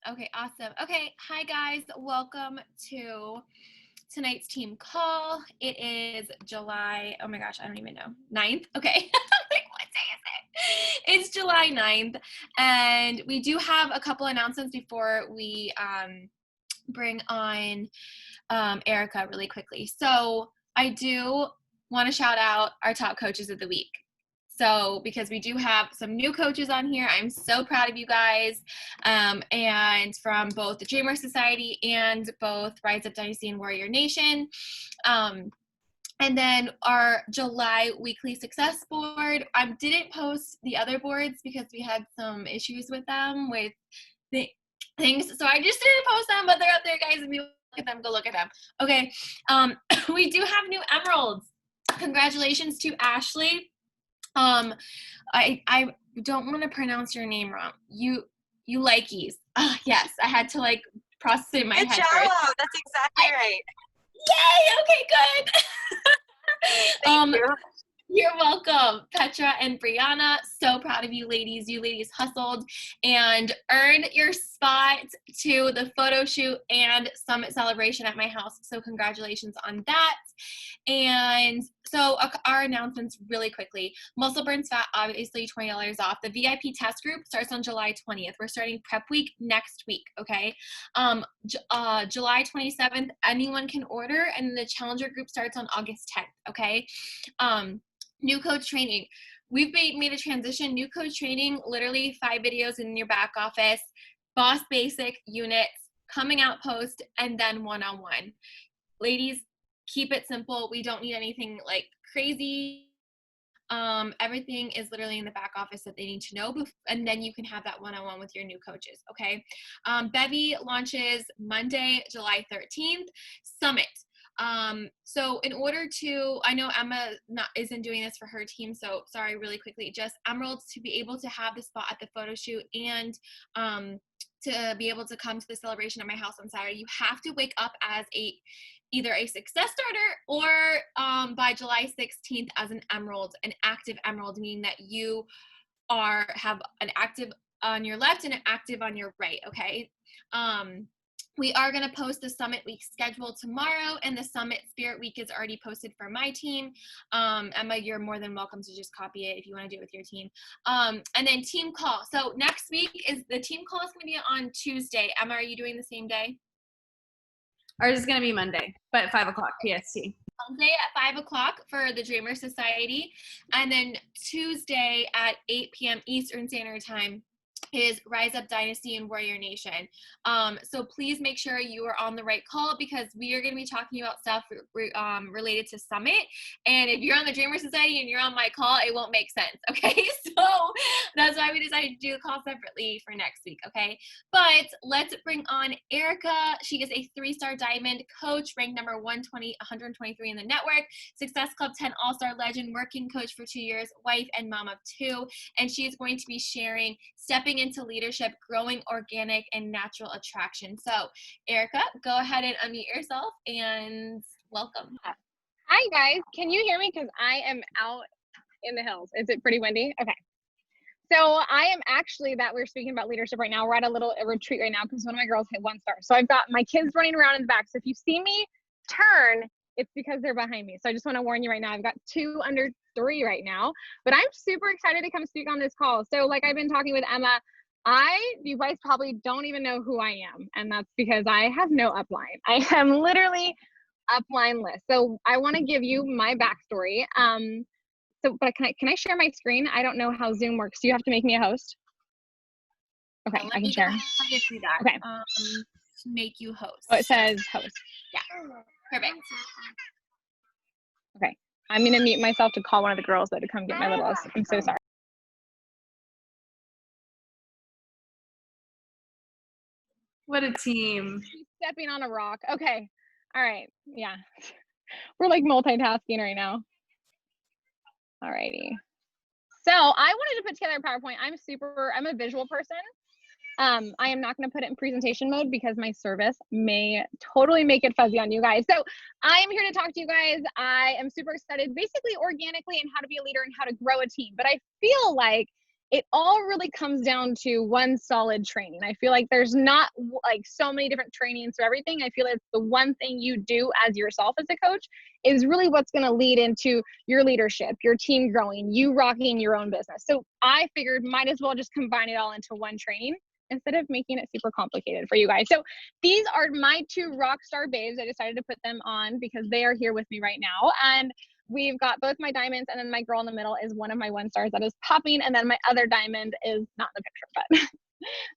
Okay, awesome. Okay, hi guys. Welcome to tonight's team call. It is July, oh my gosh, I don't even know, 9th? Okay, like what day is it? It's July 9th, and we do have a couple announcements before we bring on Erika really quickly. So I do want to shout out our top coaches of the week. So, because we do have some new coaches on here, I'm so proud of you guys. And from both the Dreamer Society and both Rise Up Dynasty and Warrior Nation. And then our July weekly success board. I didn't post the other boards because we had some issues with them with the things. So I just didn't post them, but they're up there, guys. If you look at them, go look at them. Okay. We do have new emeralds. Congratulations to Ashley. I don't want to pronounce your name wrong. You likeys. Yes, I had to like process it in my head Good job. first. That's exactly right. Yay! Okay, good. Thank you. You're welcome, Petra and Brianna. So proud of you ladies. You ladies hustled and earned your spot to the photo shoot and summit celebration at my house. So congratulations on that. And so our announcements really quickly. Muscle Burns Fat, obviously $20 off. The VIP test group starts on July 20th. We're starting prep week next week, okay? July 27th, anyone can order, and the challenger group starts on August 10th, okay? New coach training. We've made a transition. New coach training, literally 5 videos in your back office, boss basic units, coming out post, and then one-on-one. Ladies, keep it simple. We don't need anything like crazy. Everything is literally in the back office that they need to know, and then you can have that one-on-one with your new coaches, okay? Bevy launches Monday, July 13th. Summit. So in order to, I know Emma isn't doing this for her team, so sorry, really quickly, just emeralds to be able to have the spot at the photo shoot and to be able to come to the celebration at my house on Saturday, you have to wake up as either a success starter or by July 16th as an active emerald, meaning that you have an active on your left and an active on your right, okay? We are going to post the Summit Week schedule tomorrow, and the Summit Spirit Week is already posted for my team. Emma, you're more than welcome to just copy it if you want to do it with your team. And then team call. So next week the team call is going to be on Tuesday. Emma, are you doing the same day? Ours is going to be Monday, but 5 o'clock PST. Monday at 5 o'clock for the Dreamer Society, and then Tuesday at 8 p.m. Eastern Standard Time is Rise Up Dynasty and Warrior Nation. So please make sure you are on the right call, because we are going to be talking about stuff related to Summit. And if you're on the Dreamer Society and you're on my call, it won't make sense, okay? So that's why we decided to do the call separately for next week, okay? But let's bring on Erika. She is a 3-star diamond coach, ranked number 123 in the network, Success Club 10 All-Star legend, working coach for 2 years, wife and mom of 2. And she is going to be sharing stepping into leadership, growing organic and natural attraction. So Erika, go ahead and unmute yourself and welcome. Hi guys, can you hear me? Because I am out in the hills. Is it pretty windy? Okay. So I am actually, that we're speaking about leadership right now, we're at a retreat right now because one of my girls hit 1 star. So I've got my kids running around in the back. So if you see me turn, it's because they're behind me. So I just want to warn you right now, I've got 2 under 3 right now, but I'm super excited to come speak on this call. So like I've been talking with Emma, you guys probably don't even know who I am. And that's because I have no upline. I am literally upline-less. So I want to give you my backstory. But can I share my screen? I don't know how Zoom works. Do you have to make me a host? Okay, I can share. Okay. Make you host. Oh, it says host. Yeah. Perfect. Okay. I'm going to mute myself to call one of the girls though to come get my littles. I'm so sorry. What a team. She's stepping on a rock. Okay. All right. Yeah. We're like multitasking right now. All righty. So I wanted to put together a PowerPoint. I'm a visual person. I am not going to put it in presentation mode because my service may totally make it fuzzy on you guys. So I'm here to talk to you guys. I am super excited, basically organically, and how to be a leader and how to grow a team. But I feel like it all really comes down to one solid training. I feel like there's not like so many different trainings for everything. I feel like the one thing you do as yourself as a coach is really what's going to lead into your leadership, your team growing, you rocking your own business. So I figured might as well just combine it all into one training instead of making it super complicated for you guys. So these are my 2 rock star babes. I decided to put them on because they are here with me right now. And we've got both my diamonds, and then my girl in the middle is one of my 1 stars that is popping. And then my other diamond is not in the picture, but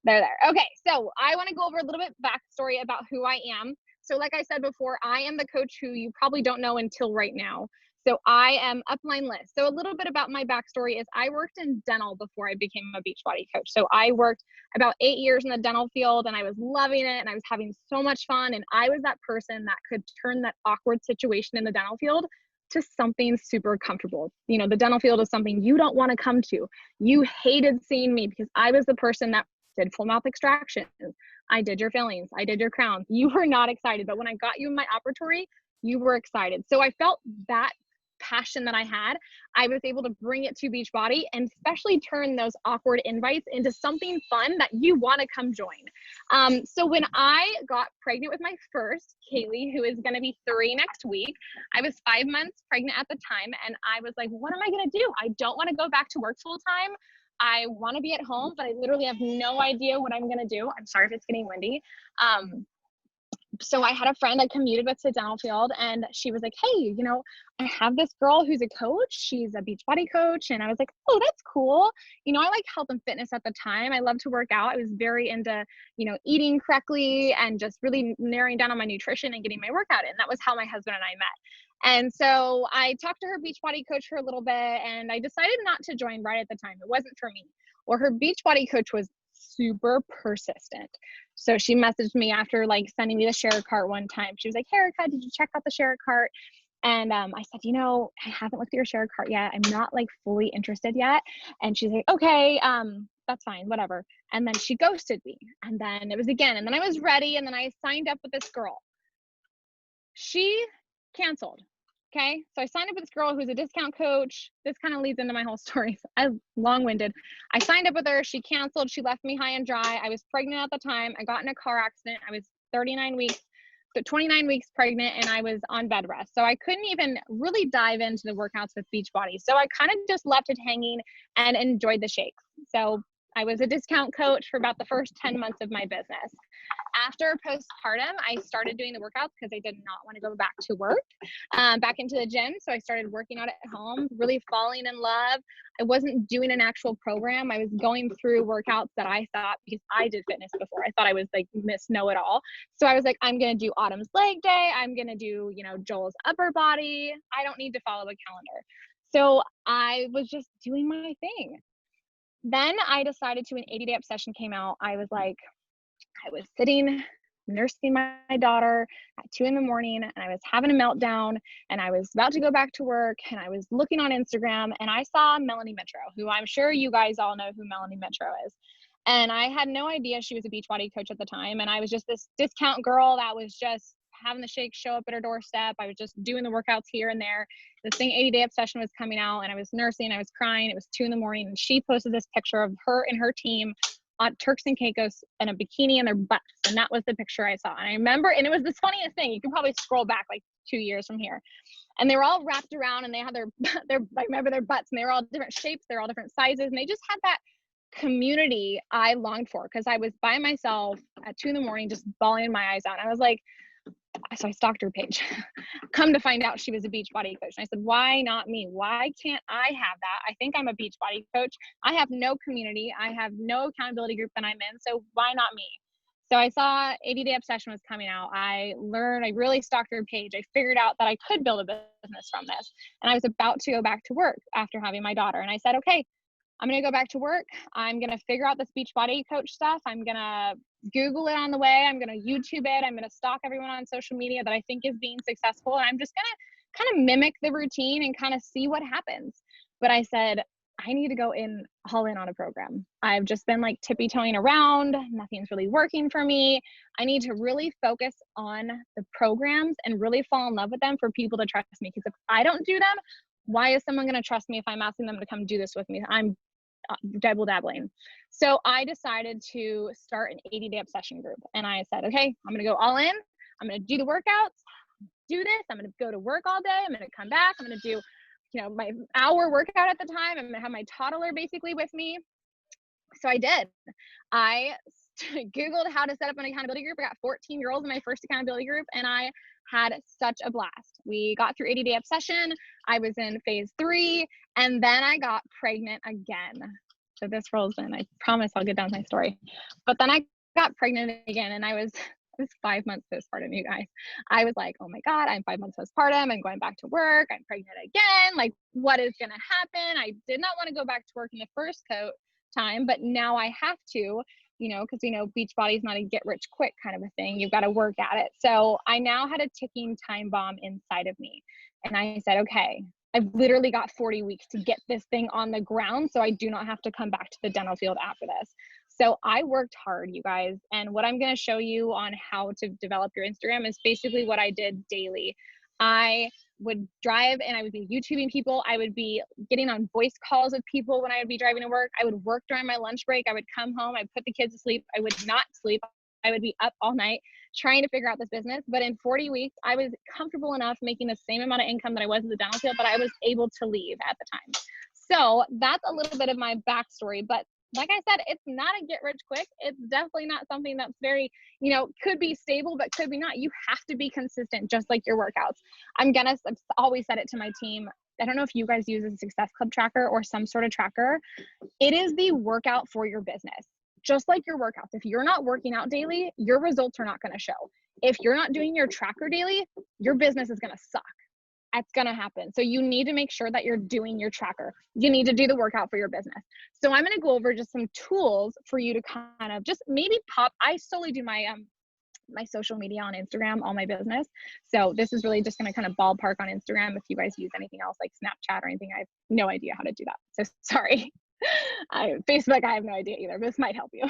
they're there. Okay, so I want to go over a little bit backstory about who I am. So like I said before, I am the coach who you probably don't know until right now. So I am upline list. So a little bit about my backstory is I worked in dental before I became a Beachbody coach. So I worked about 8 years in the dental field, and I was loving it and I was having so much fun. And I was that person that could turn that awkward situation in the dental field to something super comfortable. You know, the dental field is something you don't want to come to. You hated seeing me because I was the person that did full mouth extractions. I did your fillings. I did your crowns. You were not excited, but when I got you in my operatory, you were excited. So I felt that passion that I had, I was able to bring it to Beachbody and especially turn those awkward invites into something fun that you want to come join. So when I got pregnant with my first, Kaylee, who is going to be 3 next week, I was 5 months pregnant at the time. And I was like, what am I going to do? I don't want to go back to work full time. I want to be at home, but I literally have no idea what I'm going to do. I'm sorry if it's getting windy. So I had a friend I commuted with to dental field, and she was like, hey, you know, I have this girl who's a coach. She's a Beachbody coach. And I was like, oh, that's cool. You know, I like health and fitness at the time. I love to work out. I was very into, you know, eating correctly and just really narrowing down on my nutrition and getting my workout in. That was how my husband and I met. And so I talked to her Beachbody coach for a little bit, and I decided not to join right at the time. It wasn't for me. Well, her Beachbody coach was super persistent. So she messaged me after like sending me the share cart one time. She was like, hey, Erika, did you check out the share cart? And I said, you know, I haven't looked at your share cart yet. I'm not like fully interested yet. And she's like, okay, that's fine, whatever. And then she ghosted me. And then it was again. And then I was ready. And then I signed up with this girl. She canceled. Okay. So I signed up with this girl who's a discount coach. This kind of leads into my whole story. I'm long-winded. I signed up with her. She canceled. She left me high and dry. I was pregnant at the time. I got in a car accident. I was 39 weeks, so 29 weeks pregnant, and I was on bed rest. So I couldn't even really dive into the workouts with Beachbody. So I kind of just left it hanging and enjoyed the shakes. So I was a discount coach for about the first 10 months of my business. After postpartum, I started doing the workouts because I did not want to go back to work, back into the gym. So I started working out at home, really falling in love. I wasn't doing an actual program. I was going through workouts that I thought, because I did fitness before, I thought I was like Miss Know-It-All. So I was like, I'm going to do Autumn's leg day. I'm going to do, you know, Joel's upper body. I don't need to follow a calendar. So I was just doing my thing. Then I decided to, an 80-day obsession came out. I was like, I was sitting nursing my daughter at 2 a.m, and I was having a meltdown, and I was about to go back to work, and I was looking on Instagram, and I saw Melanie Metro, who I'm sure you guys all know who Melanie Metro is. And I had no idea she was a Beachbody coach at the time. And I was just this discount girl that was just having the shakes show up at her doorstep. I was just doing the workouts here and there. This thing, 80-day obsession, was coming out, and I was nursing. I was crying. It was 2 a.m, and she posted this picture of her and her team on Turks and Caicos in a bikini and their butts. And that was the picture I saw. And I remember, and it was this funniest thing. You can probably scroll back like 2 years from here. And they were all wrapped around, and they had I remember their butts, and they were all different shapes. They're all different sizes. And they just had that community I longed for, because I was by myself at 2 a.m, just bawling my eyes out. And I was like, so I stalked her page. Come to find out she was a Beachbody coach. And I said, why not me? Why can't I have that? I think I'm a Beachbody coach. I have no community. I have no accountability group that I'm in. So why not me? So I saw 80-day obsession was coming out. I really stalked her page. I figured out that I could build a business from this. And I was about to go back to work after having my daughter. And I said, okay, I'm going to go back to work. I'm going to figure out this Beachbody coach stuff. I'm going to Google it on the way. I'm going to YouTube it. I'm going to stalk everyone on social media that I think is being successful. And I'm just going to kind of mimic the routine and kind of see what happens. But I said, I need to go all in on a program. I've just been like tippy-toeing around. Nothing's really working for me. I need to really focus on the programs and really fall in love with them for people to trust me. Because if I don't do them, why is someone going to trust me if I'm asking them to come do this with me? I'm double dabbling. So I decided to start an 80-day obsession group. And I said, okay, I'm going to go all in. I'm going to do the workouts, do this. I'm going to go to work all day. I'm going to come back. I'm going to do, my hour workout at the time. I'm going to have my toddler basically with me. So I did. I Googled how to set up an accountability group. I got 14 girls in my first accountability group, and I had such a blast. We got through 80-day obsession. I was in phase 3, and then I got pregnant again. So this rolls in. I promise I'll get down to my story. But then I got pregnant again, and I was 5 months postpartum, you guys. I was like, oh my God, I'm 5 months postpartum. I'm going back to work. I'm pregnant again. Like, what is going to happen? I did not want to go back to work in the first time, but now I have to, because Beachbody is not a get rich quick kind of a thing. You've got to work at it. So I now had a ticking time bomb inside of me. And I said, okay, I've literally got 40 weeks to get this thing on the ground so I do not have to come back to the dental field after this. So I worked hard, you guys. And what I'm going to show you on how to develop your Instagram is basically what I did daily. I would drive and I would be YouTubing people. I would be getting on voice calls with people when I would be driving to work. I would work during my lunch break. I would come home. I'd put the kids to sleep. I would not sleep. I would be up all night trying to figure out this business. But in 40 weeks, I was comfortable enough making the same amount of income that I was in the dental field, but I was able to leave at the time. So that's a little bit of my backstory. But like I said, it's not a get rich quick. It's definitely not something that's very, could be stable, but could be not. You have to be consistent, just like your workouts. I've always said it to my team. I don't know if you guys use a Success Club tracker or some sort of tracker. It is the workout for your business. Just like your workouts. If you're not working out daily, your results are not going to show. If you're not doing your tracker daily, your business is going to suck. That's going to happen. So you need to make sure that you're doing your tracker. You need to do the workout for your business. So I'm going to go over just some tools for you to kind of just maybe I solely do my my social media on Instagram, all my business. So this is really just going to kind of ballpark on Instagram. If you guys use anything else like Snapchat or anything, I have no idea how to do that. So sorry. Facebook, I have no idea either, but this might help you.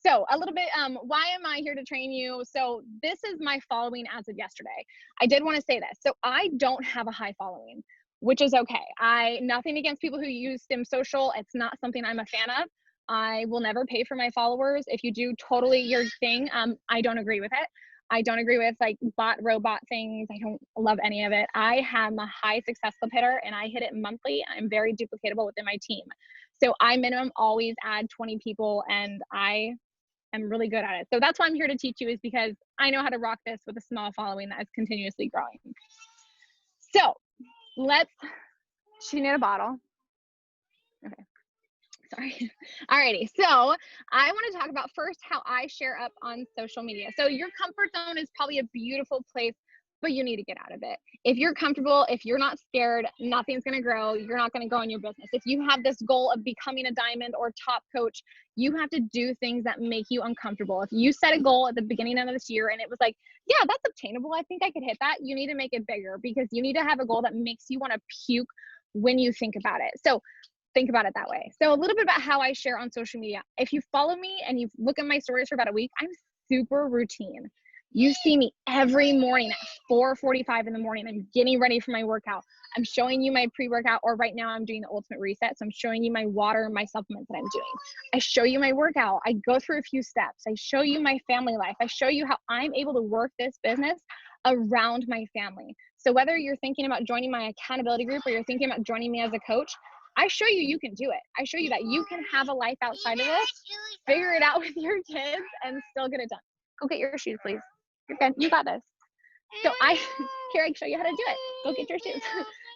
So a little bit, why am I here to train you? So this is my following as of yesterday. I did want to say this. So I don't have a high following, which is okay. Nothing against people who use Stim Social. It's not something I'm a fan of. I will never pay for my followers. If you do totally your thing, I don't agree with it. I don't agree with like robot things. I don't love any of it. I am a high Success Club hitter and I hit it monthly. I'm very duplicatable within my team. So I minimum always add 20 people and I am really good at it. So that's why I'm here to teach you, is because I know how to rock this with a small following that is continuously growing. So she need a bottle. Okay. Sorry. Alrighty. So I want to talk about first how I share up on social media. So your comfort zone is probably a beautiful place, but you need to get out of it. If you're comfortable, if you're not scared, nothing's going to grow. You're not going to grow in your business. If you have this goal of becoming a diamond or top coach, you have to do things that make you uncomfortable. If you set a goal at the beginning of this year and it was like, yeah, that's obtainable, I think I could hit that, you need to make it bigger, because you need to have a goal that makes you want to puke when you think about it. So think about it that way. So a little bit about how I share on social media. If you follow me and you look at my stories for about a week, I'm super routine. You see me every morning at 4:45 in the morning. I'm getting ready for my workout. I'm showing you my pre-workout, or right now I'm doing the ultimate reset. So I'm showing you my water and my supplements that I'm doing. I show you my workout. I go through a few steps. I show you my family life. I show you how I'm able to work this business around my family. So whether you're thinking about joining my accountability group or you're thinking about joining me as a coach, I show you can do it. I show you that you can have a life outside of this, figure it out with your kids, and still get it done. Go get your shoes, please. You're good. You got this. So here I show you how to do it. Go get your shoes.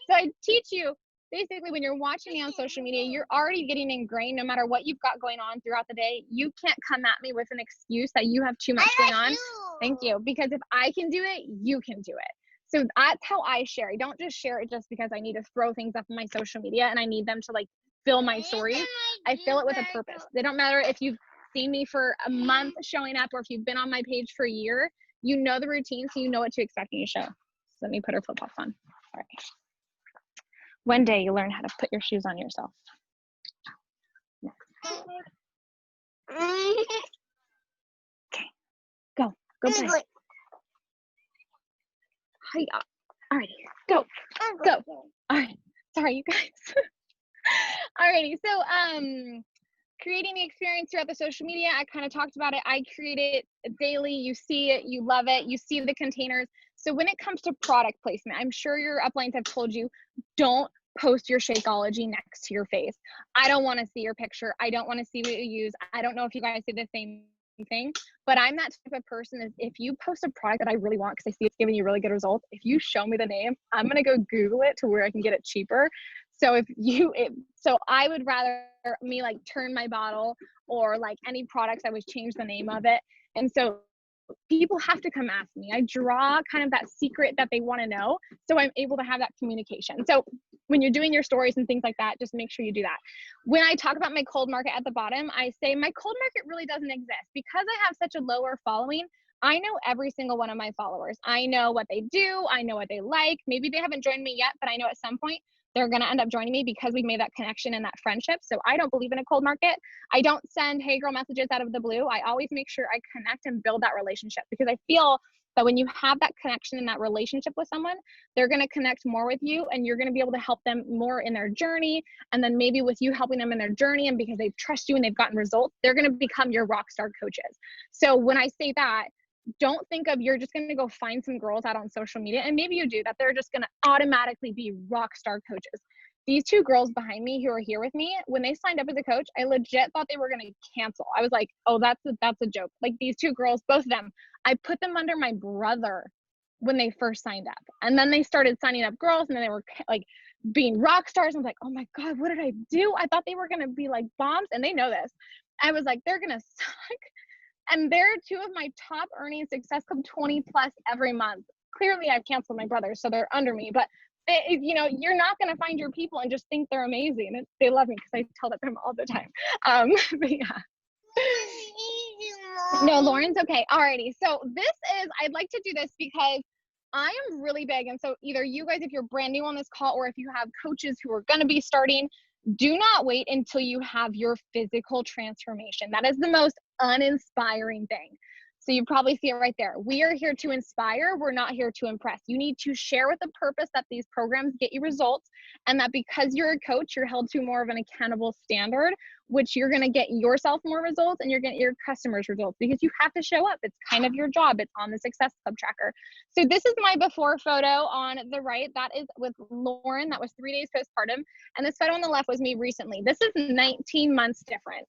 So I teach you, basically, when you're watching me on social media, you're already getting ingrained. No matter what you've got going on throughout the day, you can't come at me with an excuse that you have too much going on. Thank you. Because if I can do it, you can do it. So that's how I share. I don't just share it just because I need to throw things up on my social media and I need them to like fill my stories. I fill it with a purpose. They don't matter if you've seen me for a month showing up or if you've been on my page for a year. You know the routine, so you know what to expect in your show. So let me put her flip-flops on. All right. One day you'll learn how to put your shoes on yourself. Okay, go play. Hiya. All right, go. All right, sorry you guys. Alrighty, so creating the experience throughout the social media, I kind of talked about it. I create it daily. You see it, you love it, you see the containers. So when it comes to product placement, I'm sure your uplines have told you, don't post your Shakeology next to your face. I don't want to see your picture. I don't want to see what you use. I don't know if you guys say the same thing, but I'm that type of person is if you post a product that I really want because I see it's giving you really good results, if you show me the name, I'm gonna go Google it to where I can get it cheaper. So so I would rather me like turn my bottle or like any products, I would change the name of it. And so people have to come ask me. I draw kind of that secret that they want to know. So I'm able to have that communication. So when you're doing your stories and things like that, just make sure you do that. When I talk about my cold market at the bottom, I say my cold market really doesn't exist because I have such a lower following. I know every single one of my followers. I know what they do. I know what they like. Maybe they haven't joined me yet, but I know at some point they're going to end up joining me because we've made that connection and that friendship. So I don't believe in a cold market. I don't send hey girl messages out of the blue. I always make sure I connect and build that relationship because I feel that when you have that connection and that relationship with someone, they're going to connect more with you and you're going to be able to help them more in their journey. And then maybe with you helping them in their journey and because they trust you and they've gotten results, they're going to become your rock star coaches. So when I say that, don't think of you're just going to go find some girls out on social media and maybe you do that they're just going to automatically be rock star coaches. These two girls behind me who are here with me, when they signed up as a coach, I legit thought they were going to cancel. I was like, oh, that's a joke. Like these two girls, both of them, I put them under my brother when they first signed up. And then they started signing up girls and then they were like being rock stars. I was like, oh my God, what did I do? I thought they were going to be like bombs and they know this. I was like, they're going to suck. And they're two of my top earning Success Club 20 plus every month. Clearly I've canceled my brothers, so they're under me, but you're not going to find your people and just think they're amazing. They love me because I tell that to them all the time. But yeah. No, Lauren's okay. Alrighty. So I'd like to do this because I am really big. And so either you guys, if you're brand new on this call, or if you have coaches who are going to be starting, do not wait until you have your physical transformation. That is the most uninspiring thing. So you probably see it right there. We are here to inspire. We're not here to impress. You need to share with the purpose that these programs get you results and that because you're a coach, you're held to more of an accountable standard, which you're going to get yourself more results and you're going to get your customers results because you have to show up. It's kind of your job. It's on the Success Club tracker. So this is my before photo on the right. That is with Lauren. That was 3 days postpartum. And this photo on the left was me recently. This is 19 months different.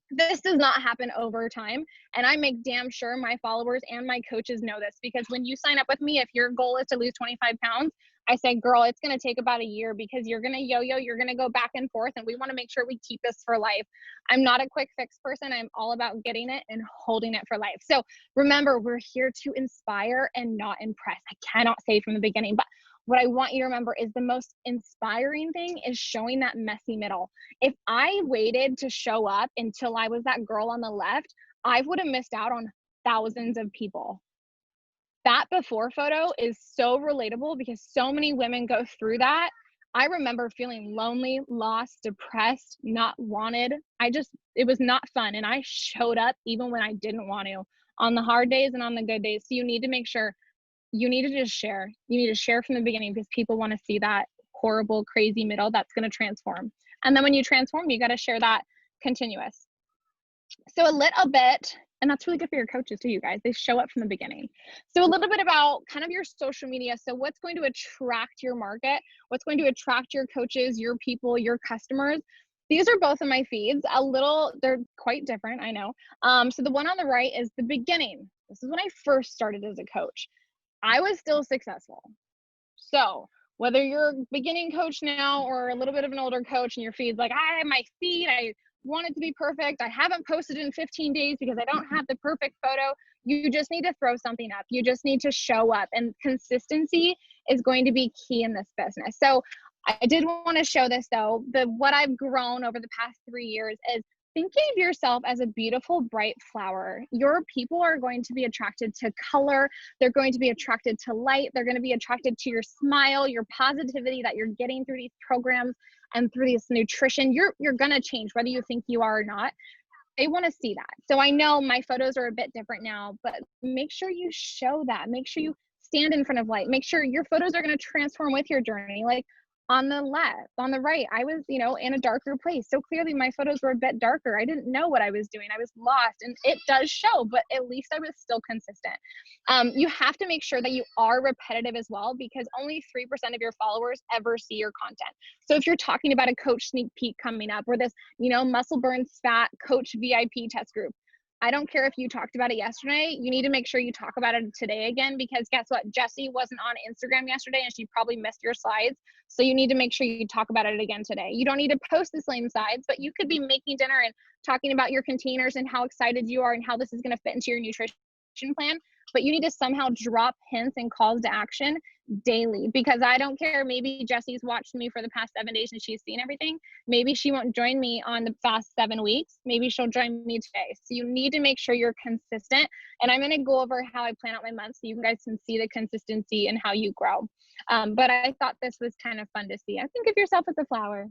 This does not happen over time. And I make damn sure my followers and my coaches know this because when you sign up with me, if your goal is to lose 25 pounds, I say, girl, it's going to take about a year because you're going to yo-yo, you're going to go back and forth. And we want to make sure we keep this for life. I'm not a quick fix person. I'm all about getting it and holding it for life. So remember, we're here to inspire and not impress. I cannot say from the beginning, but what I want you to remember is the most inspiring thing is showing that messy middle. If I waited to show up until I was that girl on the left, I would have missed out on thousands of people. That before photo is so relatable because so many women go through that. I remember feeling lonely, lost, depressed, not wanted. It was not fun. And I showed up even when I didn't want to on the hard days and on the good days. So you need to make sure you need to just share. You need to share from the beginning because people want to see that horrible, crazy middle that's going to transform. And then when you transform, you got to share that continuous. So a little bit, and that's really good for your coaches too, you guys. They show up from the beginning. So a little bit about kind of your social media. So what's going to attract your market? What's going to attract your coaches, your people, your customers? These are both of my feeds. They're quite different, I know. So the one on the right is the beginning. This is when I first started as a coach. I was still successful. So whether you're a beginning coach now or a little bit of an older coach and your feed's like, I have my feed, I want it to be perfect. I haven't posted in 15 days because I don't have the perfect photo. You just need to throw something up. You just need to show up, and consistency is going to be key in this business. So I did want to show this though. What I've grown over the past 3 years is thinking of yourself as a beautiful, bright flower. Your people are going to be attracted to color. They're going to be attracted to light. They're going to be attracted to your smile, your positivity that you're getting through these programs and through this nutrition. You're going to change whether you think you are or not. They want to see that. So I know my photos are a bit different now, but make sure you show that. Make sure you stand in front of light. Make sure your photos are going to transform with your journey. Like, on the left, on the right, I was, in a darker place. So clearly my photos were a bit darker. I didn't know what I was doing. I was lost, and it does show, but at least I was still consistent. You have to make sure that you are repetitive as well, because only 3% of your followers ever see your content. So if you're talking about a coach sneak peek coming up, or this, muscle burns fat coach VIP test group, I don't care if you talked about it yesterday, you need to make sure you talk about it today again, because guess what? Jessie wasn't on Instagram yesterday and she probably missed your slides. So you need to make sure you talk about it again today. You don't need to post the same slides, but you could be making dinner and talking about your containers and how excited you are and how this is going to fit into your nutrition plan. But you need to somehow drop hints and calls to action daily, because I don't care. Maybe Jessie's watched me for the past 7 days and she's seen everything. Maybe she won't join me on the past 7 weeks. Maybe she'll join me today. So you need to make sure you're consistent. And I'm going to go over how I plan out my months so you guys can see the consistency and how you grow. But I thought this was kind of fun to see. I think of yourself as a flower.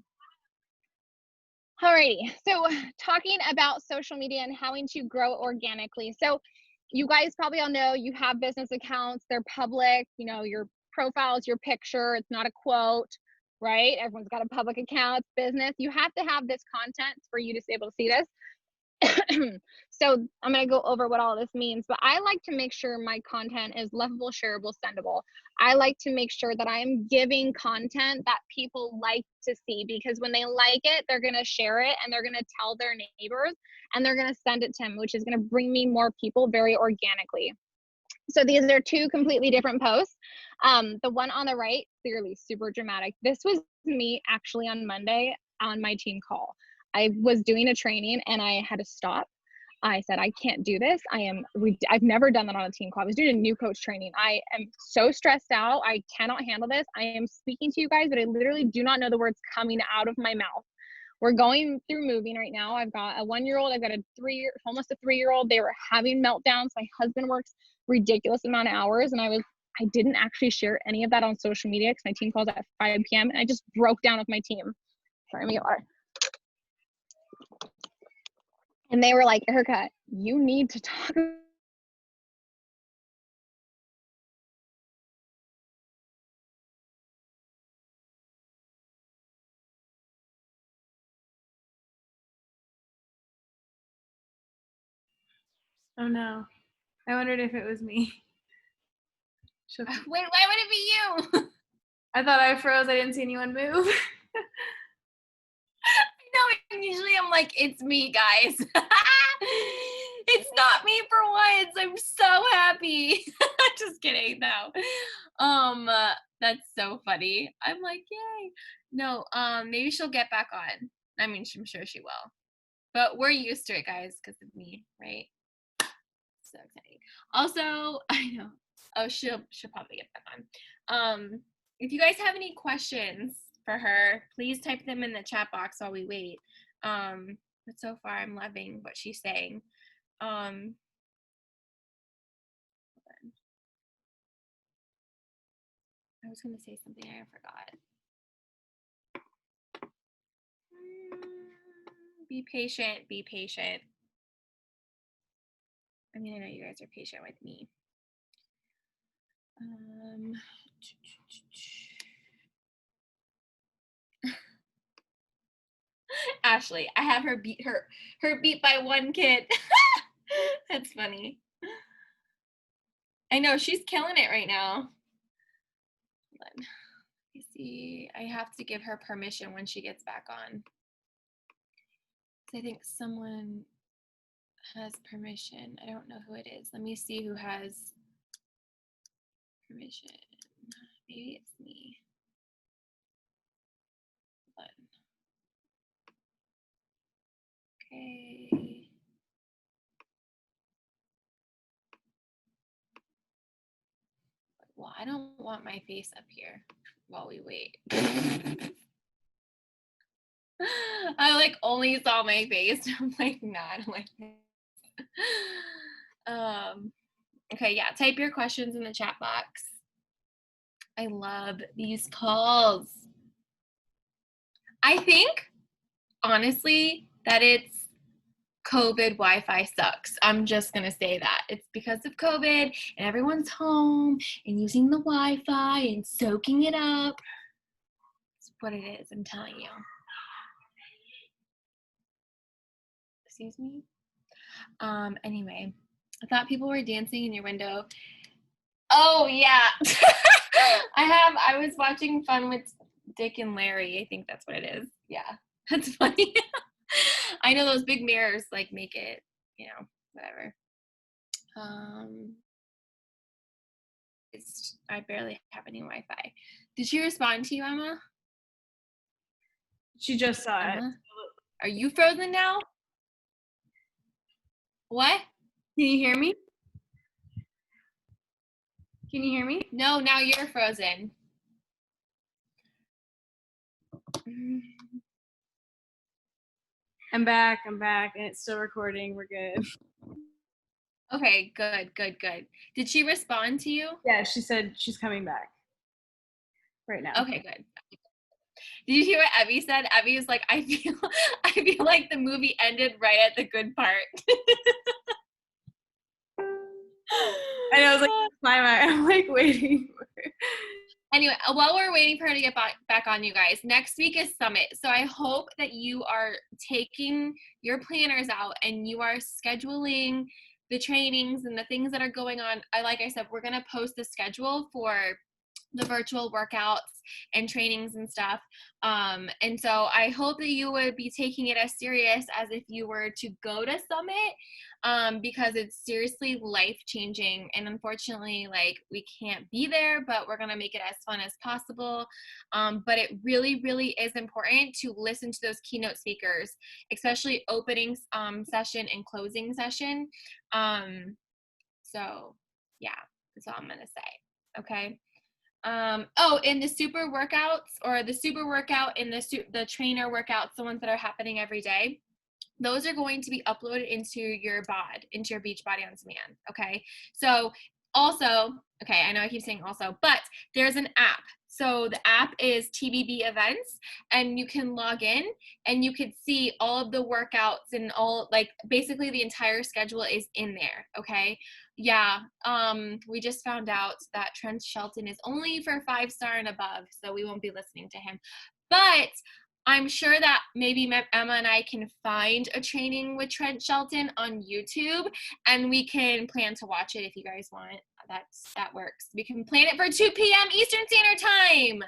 Alrighty, so talking about social media and how to grow organically. So you guys probably all know you have business accounts, they're public, your profiles, your picture, it's not a quote, right? Everyone's got a public account, it's business. You have to have this content for you to be able to see this. So I'm going to go over what all this means, but I like to make sure my content is lovable, shareable, sendable. I like to make sure that I'm giving content that people like to see, because when they like it, they're going to share it and they're going to tell their neighbors and they're going to send it to them, which is going to bring me more people very organically. So these are 2 completely different posts. The one on the right, clearly super dramatic. This was me actually on Monday on my team call. I was doing a training and I had to stop. I said, I can't do this. I've never done that on a team call. I was doing a new coach training. I am so stressed out. I cannot handle this. I am speaking to you guys, but I literally do not know the words coming out of my mouth. We're going through moving right now. I've got a 1-year-old. I've got almost a 3-year-old. They were having meltdowns. My husband works ridiculous amount of hours. And I didn't actually share any of that on social media because my team calls at 5 p.m. and I just broke down with my team. Sorry, let me get water. And they were like, Erika, you need to talk. Oh no. I wondered if it was me. Wait, why would it be you? I thought I froze. I didn't see anyone move. No, usually I'm like, it's me, guys. It's not me for once. I'm so happy. Just kidding. No. That's so funny. I'm like, yay. No, maybe she'll get back on. I mean, I'm sure she will. But we're used to it, guys, because of me, right? So exciting. Also, I know. Oh, she'll probably get back on. If you guys have any questions for her, please type them in the chat box while we wait. But so far I'm loving what she's saying. I was gonna say something I forgot. Be patient, be patient. I mean, I know you guys are patient with me. Ashley, I have her beat by 1 kid. That's funny. I know she's killing it right now. Let me see. I have to give her permission when she gets back on. I think someone has permission. I don't know who it is. Let me see who has permission. Maybe it's me. But, okay. Well, I don't want my face up here while we wait. I like only saw my face. I'm like, not like this. Okay, yeah, type your questions in the chat box. I love these calls. I think, honestly, that it's COVID Wi-Fi sucks. I'm just going to say that. It's because of COVID and everyone's home and using the Wi-Fi and soaking it up. It's what it is. I'm telling you. Excuse me. Anyway, I thought people were dancing in your window. Oh yeah. I was watching Fun with Dick and Larry. I think that's what it is. Yeah. That's funny. I know those big mirrors like make it, whatever. I barely have any Wi-Fi. Did she respond to you, Emma? She just saw it. Emma? Are you frozen now? What? Can you hear me? Can you hear me? No, now you're frozen. I'm back, and it's still recording. We're good. Okay, good. Did she respond to you? Yeah, she said she's coming back right now. Okay, good. Did you hear what Evie said? Evie was like, I feel like the movie ended right at the good part. I know, I was like, I'm like waiting for her. Anyway, while we're waiting for her to get back on, you guys, next week is Summit. So I hope that you are taking your planners out and you are scheduling the trainings and the things that are going on. Like I said, we're going to post the schedule for the virtual workouts and trainings and stuff. And so I hope that you would be taking it as serious as if you were to go to Summit, because it's seriously life-changing. And unfortunately, like, we can't be there, but we're going to make it as fun as possible. But it really, really is important to listen to those keynote speakers, especially opening session and closing session. So yeah, that's all I'm going to say. Okay. In the super workouts, or the super workout and the trainer workouts, the ones that are happening every day, those are going to be uploaded into your bod, into your Beachbody On Demand. Okay. So also, okay, I know I keep saying also, but there's an app. So the app is TBB Events, and you can log in and you could see all of the workouts and all, like, basically the entire schedule is in there. Okay. Yeah. We just found out that Trent Shelton is only for 5-star and above, so we won't be listening to him. But I'm sure that maybe Emma and I can find a training with Trent Shelton on YouTube, and we can plan to watch it if you guys want. That works. We can plan it for 2 p.m. Eastern Standard Time.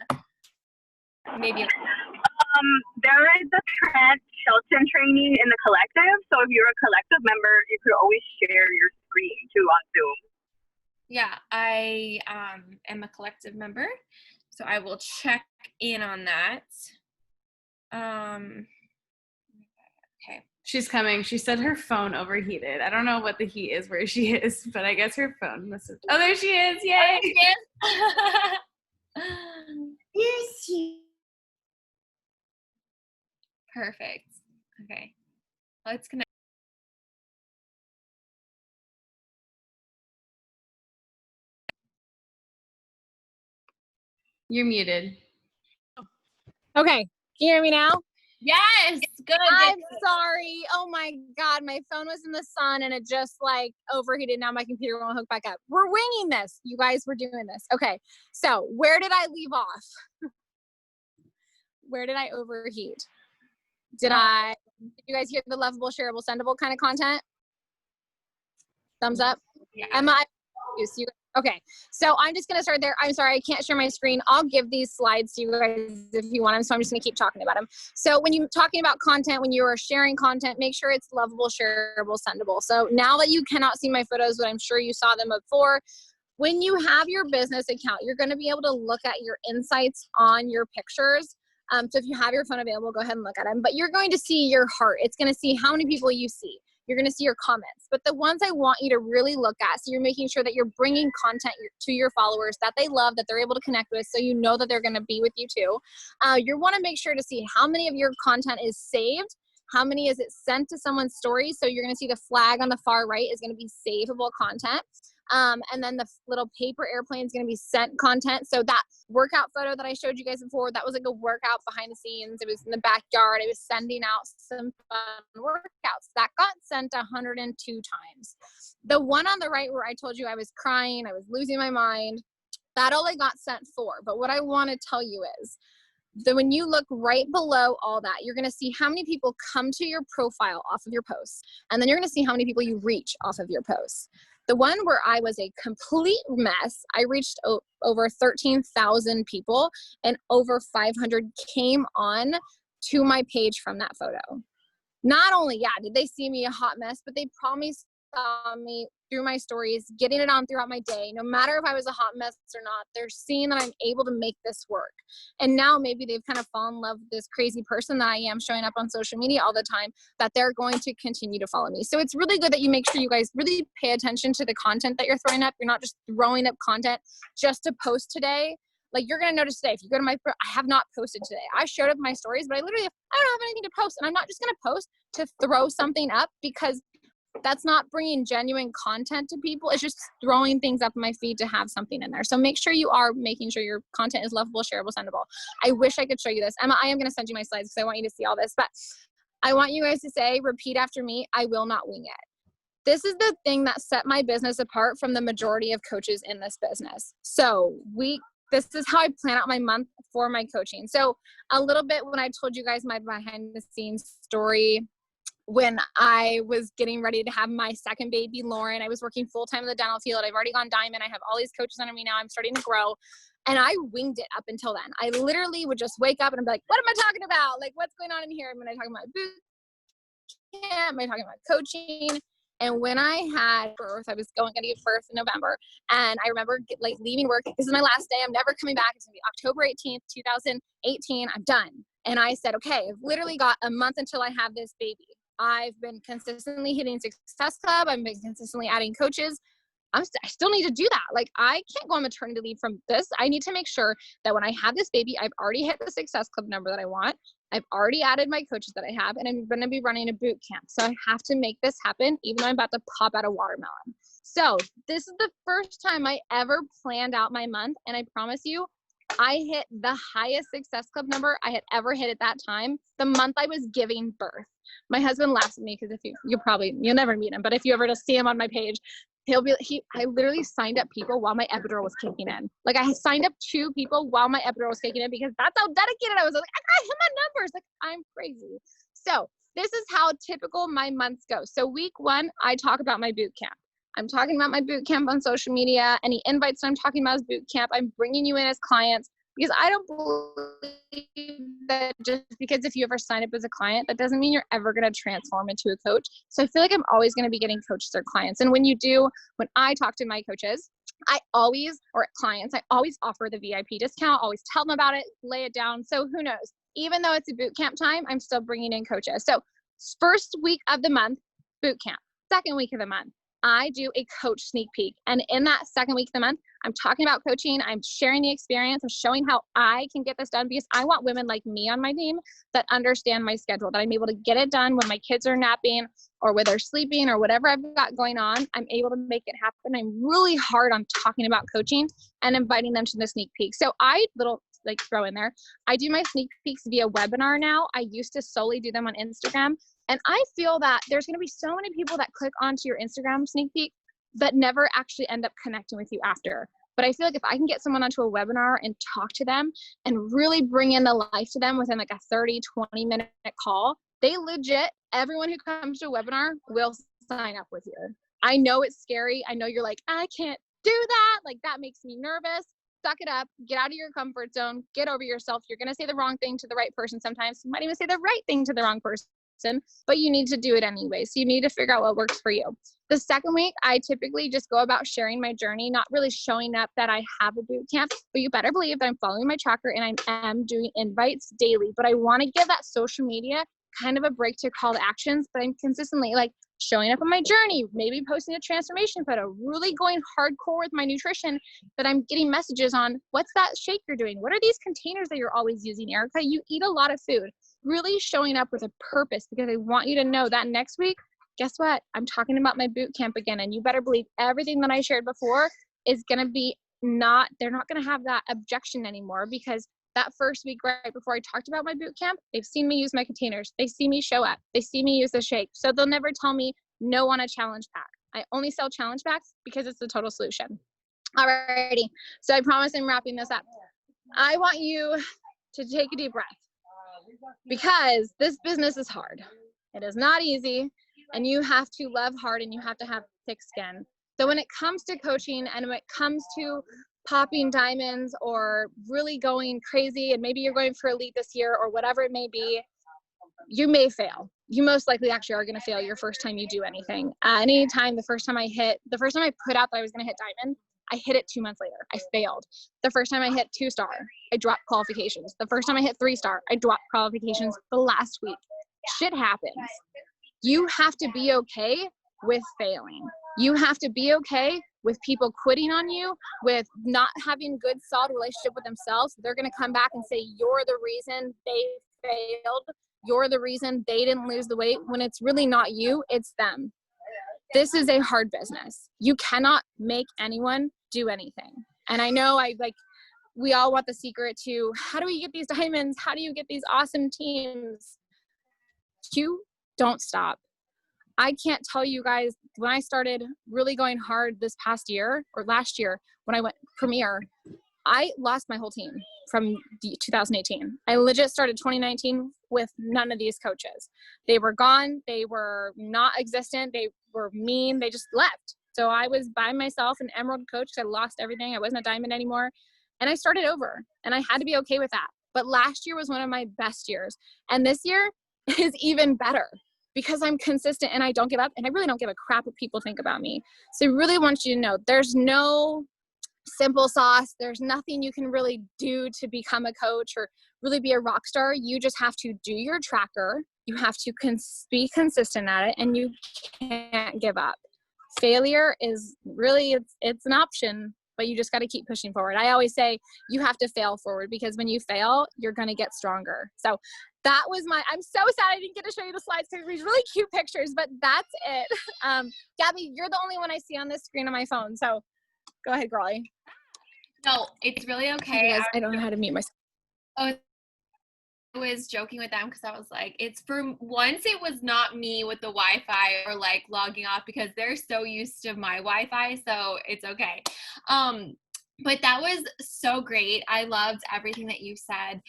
Maybe. There is a Trent Shelton training in the collective. So if you're a collective member, you could always share your screen too on Zoom. Yeah, I am a collective member, so I will check in on that. Okay. She's coming. She said her phone overheated. I don't know what the heat is where she is, but I guess her phone must have. Oh, there she is. Yay. Yes. Perfect. Okay. Let's connect. You're muted. Okay, can you hear me now? Yes, good. I'm sorry. Oh my God, my phone was in the sun and it just like overheated. Now my computer won't hook back up. We're winging this. You guys, we're doing this. Okay, so where did I leave off? Where did I overheat? Did you guys hear the lovable, shareable, sendable kind of content? Thumbs up. Yeah. Emma, okay, so I'm just going to start there. I'm sorry, I can't share my screen. I'll give these slides to you guys if you want them, so I'm just going to keep talking about them. So when you're talking about content, when you are sharing content, make sure it's lovable, shareable, sendable. So now that you cannot see my photos, but I'm sure you saw them before, when you have your business account, you're going to be able to look at your insights on your pictures. So if you have your phone available, go ahead and look at them. But you're going to see your heart. It's going to see how many people you see. You're going to see your comments. But the ones I want you to really look at, so you're making sure that you're bringing content to your followers that they love, that they're able to connect with, so you know that they're going to be with you too. You want to make sure to see how many of your content is saved, how many is it sent to someone's story. So you're going to see the flag on the far right is going to be savable content. And then the little paper airplane is going to be sent content. So that workout photo that I showed you guys before, that was like a workout behind the scenes. It was in the backyard. I was sending out some fun workouts. That got sent 102 times. The one on the right where I told you I was crying, I was losing my mind, that only got sent 4. But what I want to tell you is Then when you look right below all that, you're going to see how many people come to your profile off of your posts. And then you're going to see how many people you reach off of your posts. The one where I was a complete mess, I reached over 13,000 people, and over 500 came on to my page from that photo. Not only, did they see me a hot mess, but they probably saw me through my stories, getting it on throughout my day. No matter if I was a hot mess or not, they're seeing that I'm able to make this work. And now maybe they've kind of fallen in love with this crazy person that I am, showing up on social media all the time, that they're going to continue to follow me. So it's really good that you make sure you guys really pay attention to the content that you're throwing up. You're not just throwing up content just to post today. Like, you're going to notice today, if you go to I have not posted today. I showed up my stories, but I don't have anything to post. And I'm not just going to post to throw something up, because that's not bringing genuine content to people. It's just throwing things up in my feed to have something in there. So make sure you are making sure your content is lovable, shareable, sendable. I wish I could show you this. Emma, I am going to send you my slides because I want you to see all this. But I want you guys to say, repeat after me, I will not wing it. This is the thing that set my business apart from the majority of coaches in this business. So this is how I plan out my month for my coaching. So a little bit, when I told you guys my behind the scenes story, when I was getting ready to have my second baby, Lauren, I was working full-time in the dental field. I've already gone diamond. I have all these coaches under me now. I'm starting to grow. And I winged it up until then. I literally would just wake up and I'd be like, what am I talking about? Like, what's going on in here? Am I talking about boot camp? Am I talking about coaching? And when I had birth, I was going to give birth in November. And I remember leaving work. This is my last day. I'm never coming back. It's going to be October 18th, 2018. I'm done. And I said, okay, I've literally got a month until I have this baby. I've been consistently hitting Success Club. I've been consistently adding coaches. I still need to do that. Like, I can't go on maternity leave from this. I need to make sure that when I have this baby, I've already hit the Success Club number that I want. I've already added my coaches that I have, and I'm going to be running a boot camp. So I have to make this happen, even though I'm about to pop out a watermelon. So this is the first time I ever planned out my month. And I promise you, I hit the highest Success Club number I had ever hit at that time, the month I was giving birth. My husband laughs at me because you'll never meet him, but if you ever just see him on my page, I literally signed up people while my epidural was kicking in. Like, I signed up 2 people while my epidural was kicking in, because that's how dedicated I was. I was like, I got him my numbers. Like, I'm crazy. So this is how typical my months go. So week 1, I talk about my boot camp. I'm talking about my boot camp on social media. Any invites that I'm talking about is boot camp. I'm bringing you in as clients, because I don't believe that just because if you ever sign up as a client, that doesn't mean you're ever going to transform into a coach. So I feel like I'm always going to be getting coaches or clients. And when I talk to my coaches, or clients, I always offer the VIP discount, always tell them about it, lay it down. So who knows? Even though it's a boot camp time, I'm still bringing in coaches. So first week of the month, boot camp. Second week of the month, I do a coach sneak peek. And in that second week of the month, I'm talking about coaching. I'm sharing the experience. I'm showing how I can get this done, because I want women like me on my team that understand my schedule, that I'm able to get it done when my kids are napping or when they're sleeping or whatever I've got going on. I'm able to make it happen. I'm really hard on talking about coaching and inviting them to the sneak peek. So throw in there, I do my sneak peeks via webinar now. I used to solely do them on Instagram. And I feel that there's going to be so many people that click onto your Instagram sneak peek that never actually end up connecting with you after. But I feel like if I can get someone onto a webinar and talk to them and really bring in the life to them within like a 30, 20-minute call, everyone who comes to a webinar will sign up with you. I know it's scary. I know you're like, I can't do that. Like, that makes me nervous. Suck it up, get out of your comfort zone, get over yourself. You're going to say the wrong thing to the right person sometimes. You might even say the right thing to the wrong person, but you need to do it anyway. So you need to figure out what works for you. The second week, I typically just go about sharing my journey, not really showing up that I have a boot camp, but you better believe that I'm following my tracker and I am doing invites daily. But I want to give that social media kind of a break to call to actions, but I'm consistently showing up on my journey, maybe posting a transformation photo, really going hardcore with my nutrition, that I'm getting messages on, what's that shake you're doing? What are these containers that you're always using, Erika? You eat a lot of food. Really showing up with a purpose, because I want you to know that next week, guess what? I'm talking about my boot camp again. And you better believe everything that I shared before is going to be they're not going to have that objection anymore, because that first week right before I talked about my boot camp, they've seen me use my containers. They see me show up. They see me use the shake. So they'll never tell me no on a challenge pack. I only sell challenge packs because it's the total solution. Alrighty. So I promise I'm wrapping this up. I want you to take a deep breath, because this business is hard. It is not easy, and you have to love hard and you have to have thick skin. So when it comes to coaching and when it comes to popping diamonds or really going crazy, and maybe you're going for elite this year or whatever it may be, you may fail. You most likely actually are going to fail your first time you do anything. Anytime, the first time I put out that I was going to hit diamond, I hit it 2 months later. I failed. The first time I hit 2-star, I dropped qualifications. The first time I hit 3-star, I dropped qualifications the last week. Shit happens. You have to be okay with failing. You have to be okay with people quitting on you, with not having good, solid relationship with themselves. They're going to come back and say, you're the reason they failed. You're the reason they didn't lose the weight, when it's really not you, it's them. This is a hard business. You cannot make anyone do anything. And I know we all want the secret to, how do we get these diamonds? How do you get these awesome teams? You don't stop. I can't tell you guys, when I started really going hard this past year or last year, when I went premier, I lost my whole team from 2018. I legit started 2019 with none of these coaches. They were gone. They were not existent. They were mean. They just left. So I was by myself, an emerald coach. I lost everything. I wasn't a diamond anymore. And I started over, and I had to be okay with that. But last year was one of my best years. And this year is even better, because I'm consistent and I don't give up, and I really don't give a crap what people think about me. So I really want you to know there's no simple sauce. There's nothing you can really do to become a coach or really be a rock star. You just have to do your tracker. You have to be consistent at it, and you can't give up. Failure is really, it's an option, but you just got to keep pushing forward. I always say you have to fail forward, because when you fail, you're going to get stronger. So that was I'm so sad I didn't get to show you the slides, because these really cute pictures, but that's it. Gabby, you're the only one I see on this screen on my phone. So go ahead, girlie. No, it's really okay. Guys, I don't know how to mute myself. I was joking with them, because I was like, it's for once it was not me with the Wi-Fi or like logging off, because they're so used to my Wi-Fi, so it's okay. But that was so great. I loved everything that you said.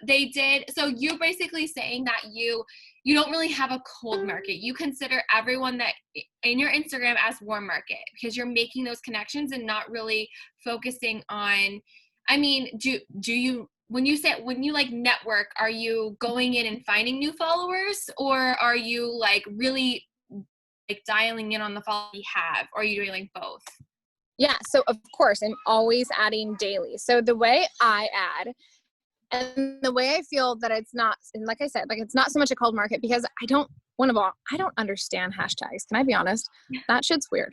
They did. So you're basically saying that you don't really have a cold market. You consider everyone that in your Instagram as warm market, because you're making those connections and not really focusing on, I mean, do you, when you like network, are you going in and finding new followers, or are you like really like dialing in on the followers you have, or are you doing like both? Yeah, so of course, I'm always adding daily. So the way I add, and the way I feel that it's not, and like I said, like it's not so much a cold market, because I don't understand hashtags. Can I be honest? That shit's weird.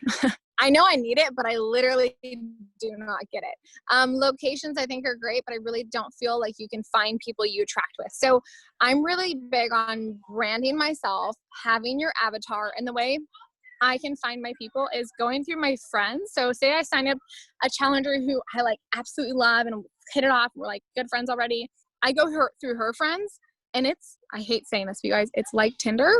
I know I need it, but I literally do not get it. Locations I think are great, but I really don't feel like you can find people you attract with. So I'm really big on branding myself, having your avatar, and the way I can find my people is going through my friends. So say I sign up a challenger who I like absolutely love and hit it off. We're like good friends already. I go through her friends, and I hate saying this to you guys, it's like Tinder,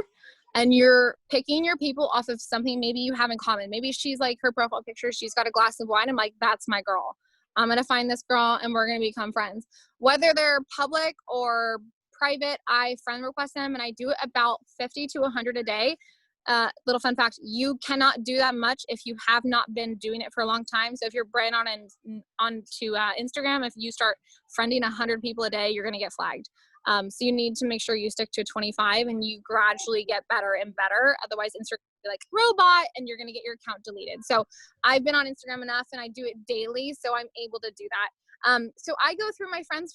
and you're picking your people off of something maybe you have in common. Maybe she's like, her profile picture, she's got a glass of wine. I'm like, that's my girl. I'm going to find this girl and we're going to become friends. Whether they're public or private, I friend request them, and I do it about 50 to 100 a day. Little fun fact, you cannot do that much if you have not been doing it for a long time. So if you're brand onto Instagram, if you start friending 100 people a day, you're going to get flagged. So you need to make sure you stick to 25 and you gradually get better and better. Otherwise, Instagram will be like robot and you're going to get your account deleted. So I've been on Instagram enough and I do it daily, so I'm able to do that. So I go through my friends,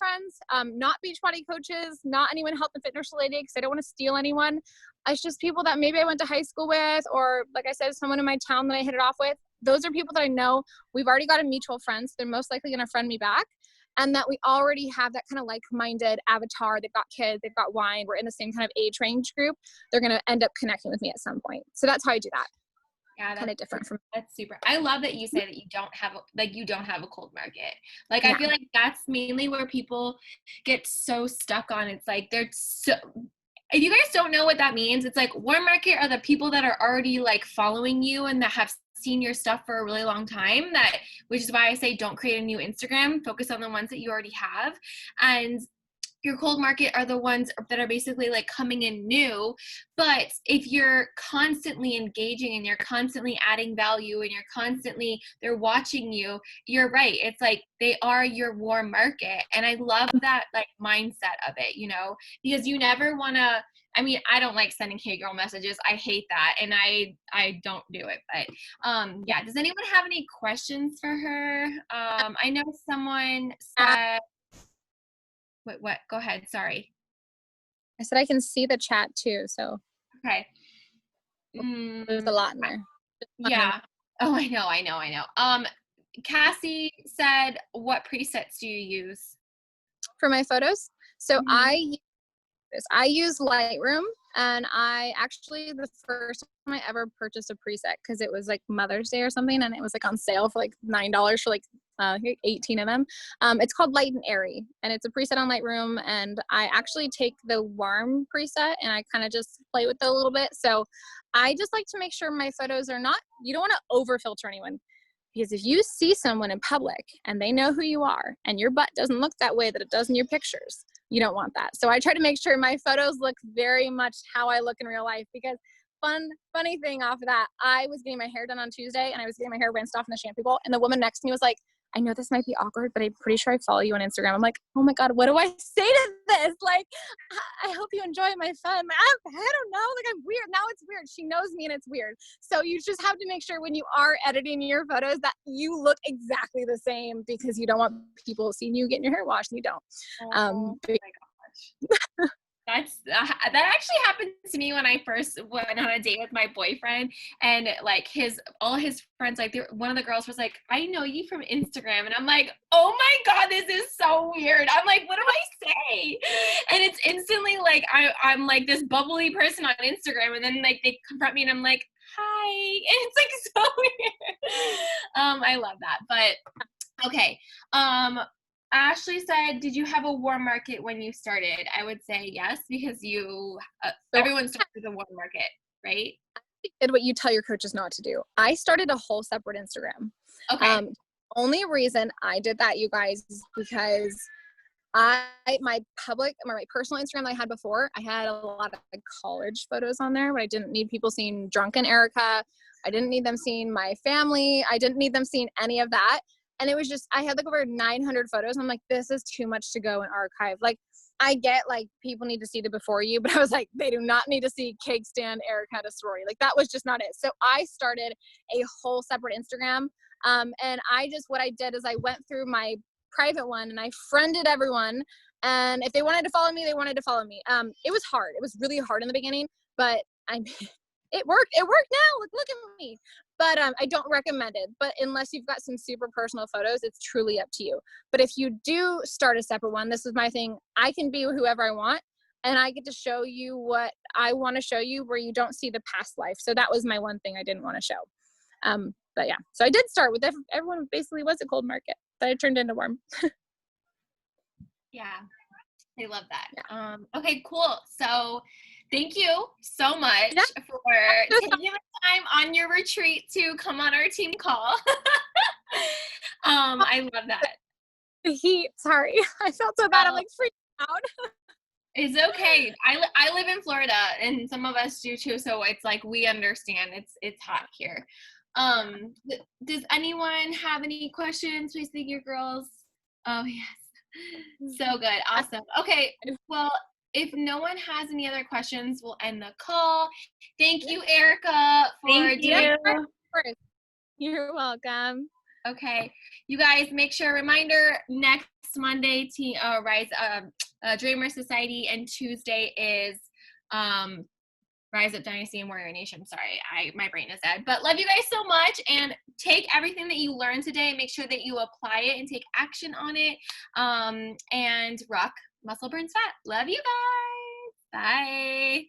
not Beachbody coaches, not anyone health and fitness related, because I don't want to steal anyone. It's just people that maybe I went to high school with, or like I said, someone in my town that I hit it off with. Those are people that I know we've already got a mutual friend, so they're most likely going to friend me back. And that we already have that kind of like-minded avatar. They've got kids, they've got wine. We're in the same kind of age range group. They're going to end up connecting with me at some point. So that's how I do that. Yeah, kind of different from. That's super. I love that you say that you don't have a cold market. Like, Yeah. I feel like that's mainly where people get so stuck on. It's like they're so. If you guys don't know what that means, it's like warm market are the people that are already like following you and that have seen your stuff for a really long time, which is why I say don't create a new Instagram, focus on the ones that you already have. And your cold market are the ones that are basically like coming in new. But if you're constantly engaging and you're constantly adding value and they're watching you, you're right. It's like they are your warm market. And I love that like mindset of it, you know, because you never want to, I mean, I don't like sending Hey Girl messages. I hate that. And I don't do it. But yeah, does anyone have any questions for her? I know someone said, what? Go ahead. Sorry. I said I can see the chat too, so Okay. there's a lot in there. Yeah. Oh, I know. Cassie said, what presets do you use? For my photos, so Mhm. I use Lightroom, and I actually, the first time I ever purchased a preset, because it was like Mother's Day or something, and it was like on sale for like $9 for like 18 of them. It's called Light and Airy, and it's a preset on Lightroom, and I actually take the warm preset and I kind of just play with it a little bit. So I just like to make sure my photos are not, you don't want to over filter anyone. Because if you see someone in public and they know who you are and your butt doesn't look that way that it does in your pictures, you don't want that. So I try to make sure my photos look very much how I look in real life. Because funny thing off of that, I was getting my hair done on Tuesday and I was getting my hair rinsed off in the shampoo bowl, and the woman next to me was like, I know this might be awkward, but I'm pretty sure I follow you on Instagram. I'm like, oh my God, what do I say to this? Like, I hope you enjoy my fun. I don't know. Like, I'm weird. Now it's weird. She knows me and it's weird. So you just have to make sure when you are editing your photos that you look exactly the same, because you don't want people seeing you getting your hair washed and you don't. Oh my gosh. That actually happened to me when I first went on a date with my boyfriend, and like all his friends, like one of the girls was like, I know you from Instagram, and I'm like, oh my God, this is so weird. I'm like, what do I say? And it's instantly like I'm like this bubbly person on Instagram, and then like they confront me and I'm like, hi. And it's like so weird. I love that. But okay. Ashley said, did you have a warm market when you started? I would say yes, because everyone starts with a warm market, right? Did what you tell your coaches not to do. I started a whole separate Instagram. Okay. Only reason I did that, you guys, is because my personal Instagram that I had before, I had a lot of college photos on there, but I didn't need people seeing drunken Erika. I didn't need them seeing my family. I didn't need them seeing any of that. And it was just, I had like over 900 photos. And I'm like, this is too much to go and archive. Like, I get like people need to see the before you, but I was like, they do not need to see cake stand Erika at a sorority. Like, that was just not it. So I started a whole separate Instagram. And what I did is I went through my private one and I friended everyone. And if they wanted to follow me, they wanted to follow me. It was hard. It was really hard in the beginning, but it worked. It worked now. Look at me. But I don't recommend it. But unless you've got some super personal photos, it's truly up to you. But if you do start a separate one, this is my thing. I can be whoever I want, and I get to show you what I want to show you, where you don't see the past life. So that was my one thing I didn't want to show. But yeah, so I did start with everyone basically was a cold market, but I turned into warm. Yeah, I love that. Yeah. Okay, cool. So thank you so much for taking the time on your retreat to come on our team call. I love that. The heat, sorry. I felt so bad. I'm like freaking out. It's okay. I live in Florida, and some of us do too, so it's like we understand. It's hot here. Does anyone have any questions? Please thank your girls. Oh yes. So good. Awesome. Okay. Well, if no one has any other questions, we'll end the call. Thank you, Erika, for doing. You're welcome. Okay. You guys, make sure, reminder, next Monday, Dreamer Society, and Tuesday is Rise Up Dynasty and Warrior Nation. Sorry, my brain is dead. But love you guys so much, and take everything that you learned today and make sure that you apply it and take action on it. And rock Muscle Burns Fat. Love you guys. Bye.